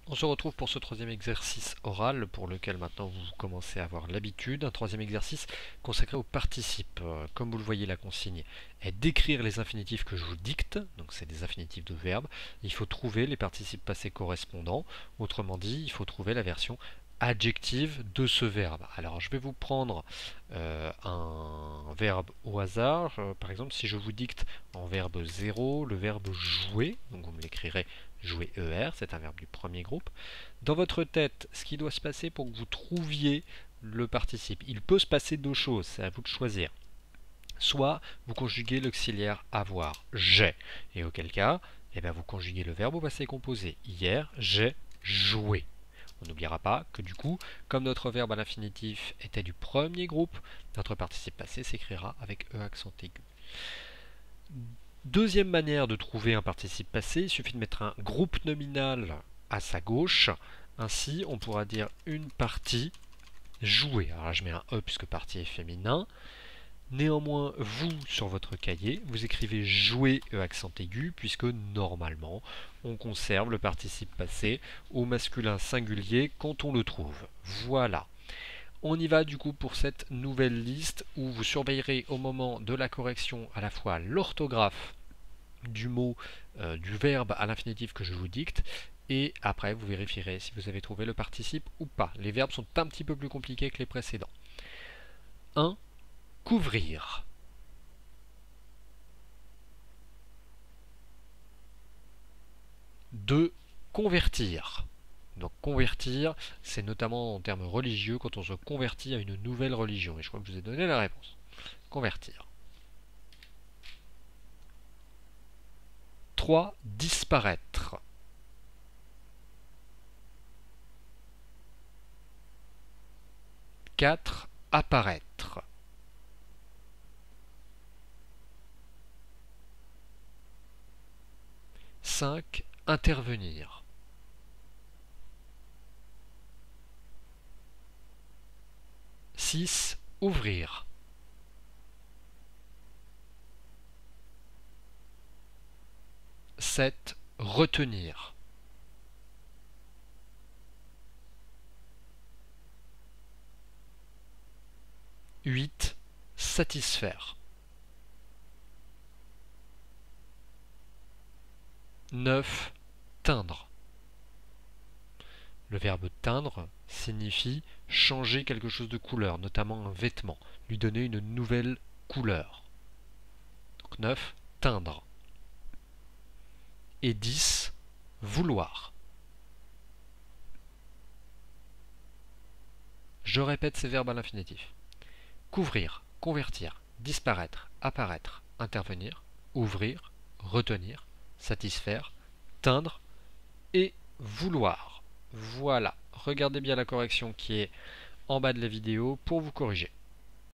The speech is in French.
On se retrouve pour ce troisième exercice oral pour lequel maintenant vous commencez à avoir l'habitude. Un troisième exercice consacré au participe. Comme vous le voyez, la consigne est d'écrire les infinitifs que je vous dicte. Donc c'est des infinitifs de verbes. Il faut trouver les participes passés correspondants. Autrement dit, il faut trouver la version adjective de ce verbe. Alors je vais vous prendre un verbe au hasard. Par exemple, si je vous dicte en verbe 0 le verbe jouer, donc vous me l'écrirez jouer ER, c'est un verbe du premier groupe. Dans votre tête, ce qui doit se passer pour que vous trouviez le participe, il peut se passer deux choses, c'est à vous de choisir. Soit vous conjuguez l'auxiliaire avoir, j'ai, et auquel cas, vous conjuguez le verbe au passé composé. Hier, j'ai joué. On n'oubliera pas que du coup, comme notre verbe à l'infinitif était du premier groupe, notre participe passé s'écrira avec E accent aigu. Deuxième manière de trouver un participe passé, il suffit de mettre un groupe nominal à sa gauche. Ainsi, on pourra dire une partie jouée. Alors là, je mets un E puisque partie est féminin. Néanmoins, vous, sur votre cahier, vous écrivez jouer E accent aigu, puisque normalement, on conserve le participe passé au masculin singulier quand on le trouve. Voilà. On y va du coup pour cette nouvelle liste où vous surveillerez au moment de la correction à la fois l'orthographe du mot, du verbe à l'infinitif que je vous dicte, et après vous vérifierez si vous avez trouvé le participe ou pas. Les verbes sont un petit peu plus compliqués que les précédents. 1. Couvrir. 2. Convertir. Donc convertir, c'est notamment en termes religieux quand on se convertit à une nouvelle religion. Et je crois que je vous ai donné la réponse. Convertir. 3. Disparaître. 4. Apparaître. 5. Intervenir. 6. Ouvrir. 7. Retenir. 8. Satisfaire. 9. Teindre. Le verbe teindre signifie changer quelque chose de couleur, notamment un vêtement, lui donner une nouvelle couleur. Donc 9. Teindre. Et 10. Vouloir. Je répète ces verbes à l'infinitif. Couvrir, convertir, disparaître, apparaître, intervenir, ouvrir, retenir, satisfaire, teindre et vouloir. Voilà, regardez bien la correction qui est en bas de la vidéo pour vous corriger.